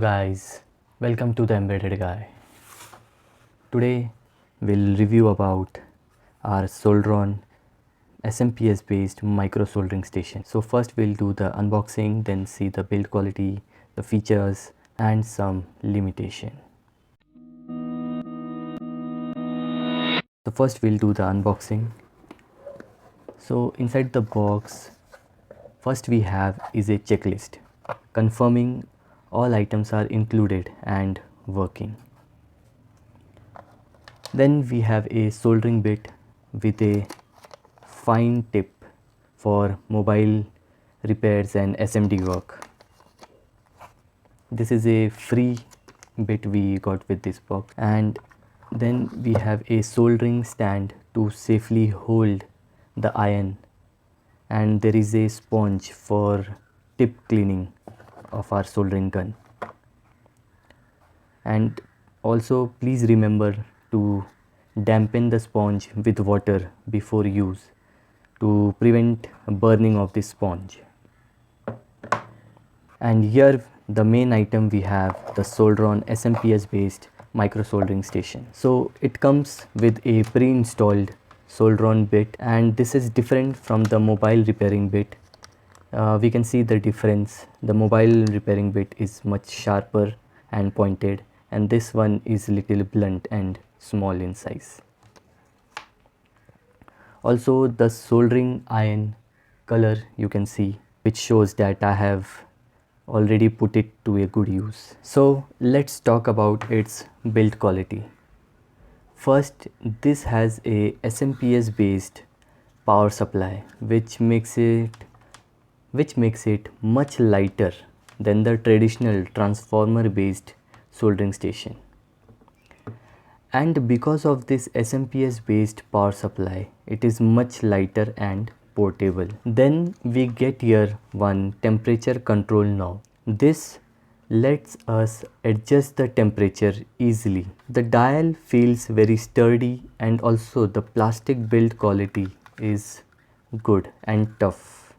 Guys, welcome to the Embedded Guy. Today we'll review about our Solderon SMPS based micro soldering station. So first we'll do the unboxing, then see the build quality, the features and some limitation. So first we'll do the unboxing. So inside the box, first we have is a checklist confirming all items are included and working. Then we have a soldering bit with a fine tip for mobile repairs and SMD work. This is a free bit we got with this box. And then we have a soldering stand to safely hold the iron, and there is a sponge for tip cleaning of our soldering gun. And also please remember to dampen the sponge with water before use to prevent burning of the sponge. And here the main item we have the Solderon SMPS based micro soldering station. So it comes with a pre-installed Solderon bit, and this is different from the mobile repairing bit. We can see the difference. The mobile repairing bit is much sharper and pointed, and this one is little blunt and small in size. Also the soldering iron color you can see, which shows that I have already put it to a good use. So let's talk about its build quality. First, this has a SMPS based power supply which makes it much lighter than the traditional transformer based soldering station. And because of this SMPS based power supply, it is much lighter and portable. Then we get here one temperature control knob. This lets us adjust the temperature easily. The dial feels very sturdy, and also the plastic build quality is good and tough.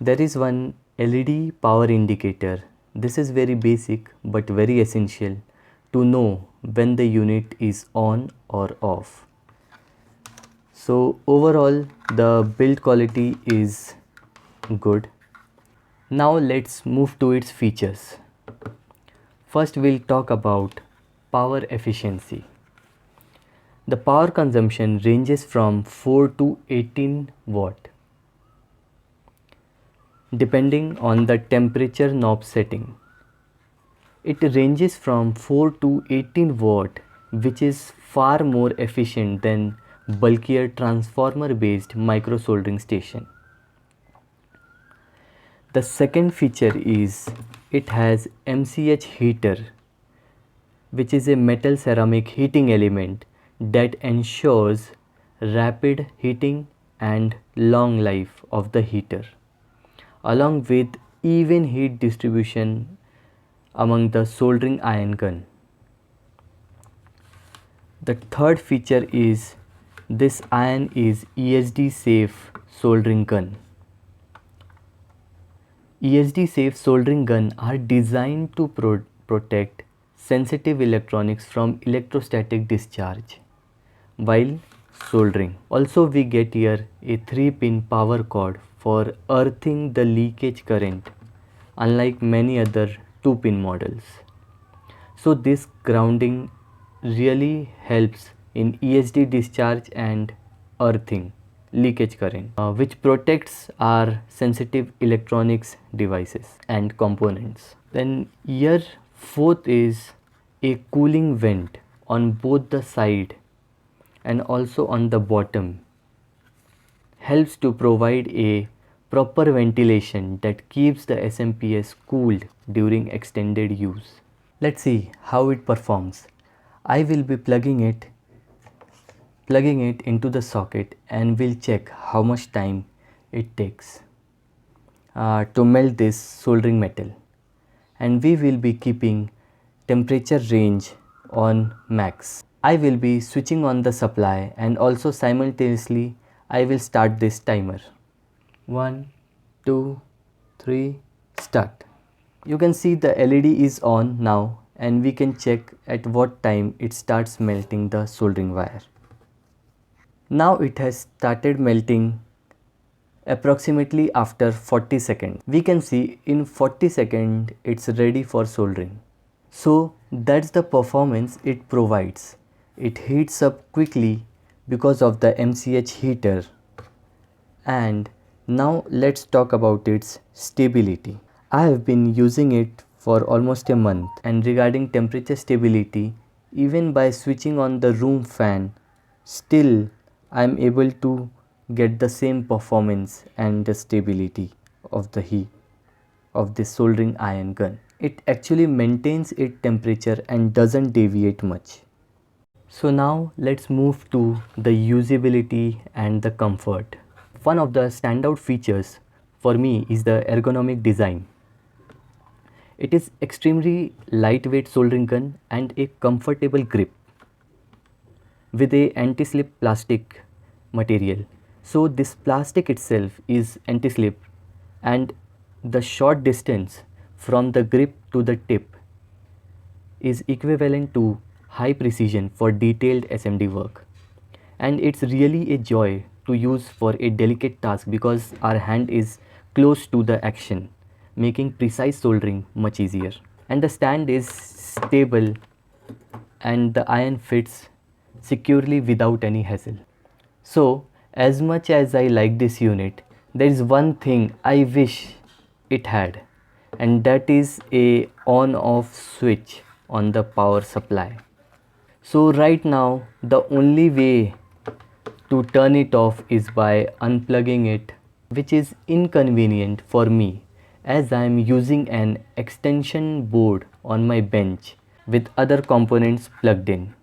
There is one LED power indicator. This is very basic but very essential to know when the unit is on or off. So overall the build quality is good. Now let's move to its features. First we'll talk about power efficiency. The power consumption ranges from 4 to 18 watt depending on the temperature knob setting. It ranges from 4 to 18 watt, which is far more efficient than bulkier transformer based micro soldering station. The second feature is it has MCH heater, which is a metal ceramic heating element that ensures rapid heating and long life of the heater, along with even heat distribution among the soldering iron gun. The third feature is this iron is ESD Safe Soldering gun. ESD Safe Soldering gun are designed to protect sensitive electronics from electrostatic discharge while soldering. Also we get here a 3-pin power cord for earthing the leakage current, unlike many other 2-pin models. So this grounding really helps in ESD discharge and earthing leakage current, which protects our sensitive electronics devices and components. Then here fourth is a cooling vent on both the side and also on the bottom, helps to provide a proper ventilation that keeps the SMPS cooled during extended use. Let's see how it performs. I will be plugging it into the socket and we'll check how much time it takes to melt this soldering metal. And we will be keeping temperature range on max. I will be switching on the supply, and also simultaneously I will start this timer. 1, 2, 3, start. You can see the LED is on now, and we can check at what time it starts melting the soldering wire. Now it has started melting approximately after 40 seconds. We can see in 40 seconds it's ready for soldering. So that's the performance it provides. It heats up quickly because of the MCH heater. And now let's talk about its stability. I have been using it for almost a month, and regarding temperature stability, even by switching on the room fan, still I am able to get the same performance and the stability of the heat of this soldering iron gun. It actually maintains its temperature and doesn't deviate much. So now let's move to the usability and the comfort. One of the standout features for me is the ergonomic design. It is extremely lightweight soldering gun and a comfortable grip with a anti-slip plastic material. So this plastic itself is anti-slip, and the short distance from the grip to the tip is equivalent to high precision for detailed SMD work. And it's really a joy to use for a delicate task because our hand is close to the action, making precise soldering much easier. And the stand is stable and the iron fits securely without any hassle. So, as much as I like this unit, there is one thing I wish it had, and that is a on-off switch on the power supply. So right now the only way to turn it off is by unplugging it, which is inconvenient for me as I am using an extension board on my bench with other components plugged in.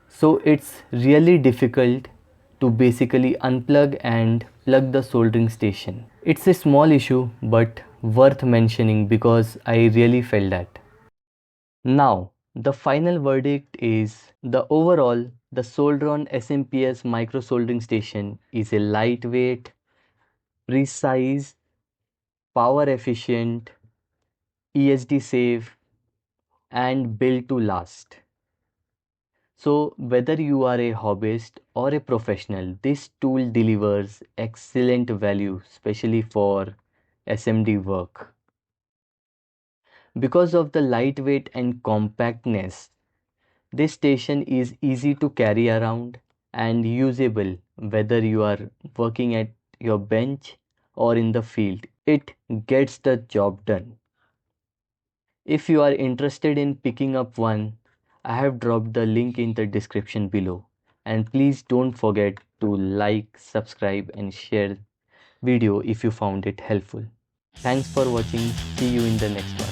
So it's really difficult to basically unplug and plug the soldering station. It's a small issue but worth mentioning because I really felt that. Now, the final verdict is the Solderon SMPS micro soldering station is a lightweight, precise, power efficient, ESD safe, and built to last. So whether you are a hobbyist or a professional, this tool delivers excellent value, especially for SMD work. Because of the lightweight and compactness, this station is easy to carry around and usable whether you are working at your bench or in the field. It gets the job done. If you are interested in picking up one, I have dropped the link in the description below. And please don't forget to like, subscribe and share video if you found it helpful. Thanks for watching. See you in the next one.